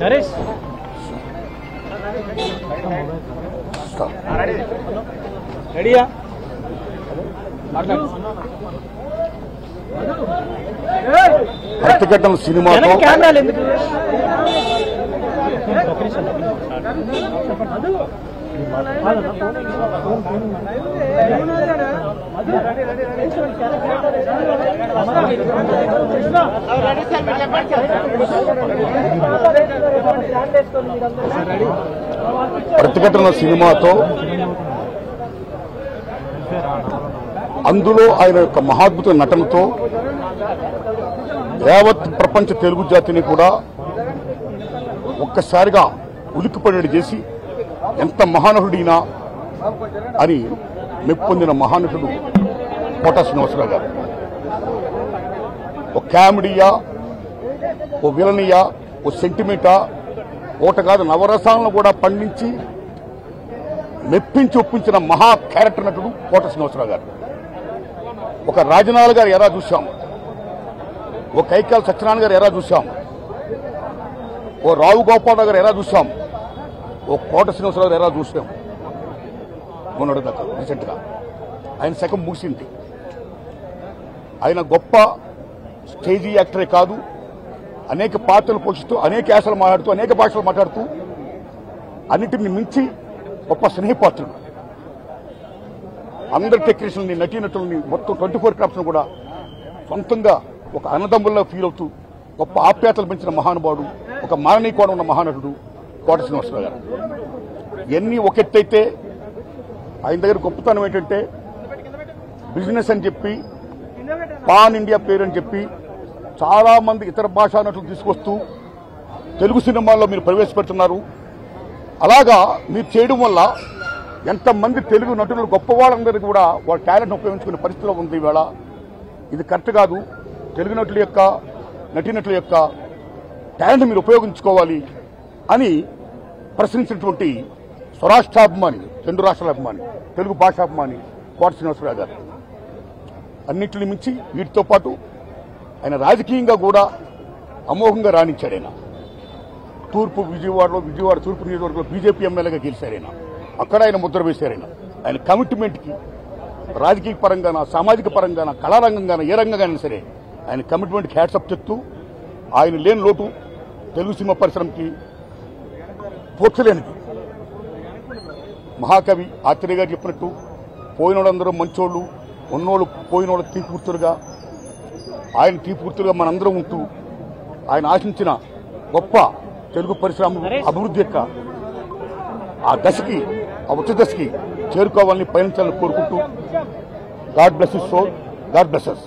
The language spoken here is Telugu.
నరేష్ రెడీయా? ప్రతిఘటన సినిమాతో కెమెరాలు ఎందుకు? ప్రతిఘటన సినిమాతో అందులో ఆయన యొక్క మహాద్భుత నటనతో యావత్ ప్రపంచ తెలుగు జాతిని కూడా ఒక్కసారిగా ఉలిక్కిపడేది చేసి ఎంత మహానటుడినా అని మెప్పొందిన మహానటుడు కోట శ్రీనివాసరావు గారు. ఓ కామెడీయా, ఓ విలనియా, ఓ సెంటిమెంటా, ఓట కాదు నవరసాలను కూడా పండించి మెప్పించి ఒప్పించిన మహా క్యారెక్టర్ నటుడు కోట శ్రీనివాసరావు గారు. ఒక రాజనాల్ గారు ఎలా చూశాం, ఓ కైకాల సత్యనారాయణ గారు ఎలా చూశాం, ఓ రావు గోపాలరావు గారు ఎలా చూశాం, ఓ కోట శ్రీనివాసరావు గారు ఎలా చూసాం. మొన్నటి దాకా రీసెంట్గా ఆయన శకం ముగిసింది. ఆయన గొప్ప స్టేజీ యాక్టరే కాదు, అనేక పాత్రలు పోషిస్తూ అనేక యాసలు మాట్లాడుతూ అనేక భాషలు మాట్లాడుతూ అన్నిటిని మించి గొప్ప స్నేహపాత్రుడు. అందరి టెక్నీషియన్ని, నటీనటుల్ని మొత్తం 24 క్రాఫ్ట్స్ను కూడా సొంతంగా ఒక అన్నదమ్ముల్లో ఫీల్ అవుతూ గొప్ప ఆప్యాతలు పెంచిన మహానుభావుడు, ఒక మాననీయ కోణం ఉన్న మహానటుడు కోట శ్రీనివాసరావు గారు. ఇవన్నీ ఒకెత్తైతే ఆయన దగ్గర గొప్పతనం ఏంటంటే బిజినెస్ అని చెప్పి, పాన్ ఇండియా పేరు అని చెప్పి చాలా మంది ఇతర భాషా నటులు తీసుకొస్తూ తెలుగు సినిమాల్లో మీరు ప్రవేశపెడుతున్నారు. అలాగా మీరు చేయడం వల్ల ఎంతమంది తెలుగు నటులు గొప్పవాళ్ళందరికీ కూడా వాళ్ళ టాలెంట్ ఉపయోగించుకునే పరిస్థితిలో ఉంది ఇవాళ. ఇది కరెక్ట్ కాదు. తెలుగు నటుల యొక్క, నటీనటుల యొక్క టాలెంట్ మీరు ఉపయోగించుకోవాలి అని ప్రశ్నించినటువంటి స్వరాష్ట్రాభిమాని, 2 రాష్ట్రాల అభిమాని, తెలుగు భాషాభిమాని కోట శ్రీనివాసరావు గారు. అన్నింటిని మించి వీటితో పాటు ఆయన రాజకీయంగా కూడా అమోఘంగా రాణించాడు. ఆయన విజయవాడ తూర్పు నియోజకవర్గంలో బీజేపీ ఎమ్మెల్యేగా గెలిచారు. ఆయన అక్కడ ఆయన ముద్ర వేశారు. ఆయన కమిట్మెంట్కి రాజకీయ పరంగాన, సామాజిక పరంగాన, కళారంగంగాన, ఏ రంగంగానే సరే ఆయన కమిట్మెంట్కి హ్యాట్సప్ చెప్తూ ఆయన లేని లోటు తెలుగు సినిమా పరిశ్రమకి పోర్చలేనిది. మహాకవి ఆత్రేయ గారు చెప్పినట్టు పోయినోళ్ళందరూ మంచోళ్ళు, ఉన్నోళ్ళు పోయినోళ్ళు తీపూర్తులుగా, ఆయన తీపూర్తులుగా మనందరం ఉంటూ ఆయన ఆశించిన గొప్ప తెలుగు పరిశ్రమ అభివృద్ధి యొక్క ఆ దశకి, ఆ ఉచ్చ దశకి చేరుకోవాలని పయనించాలని కోరుకుంటూ God bless his soul, God bless us.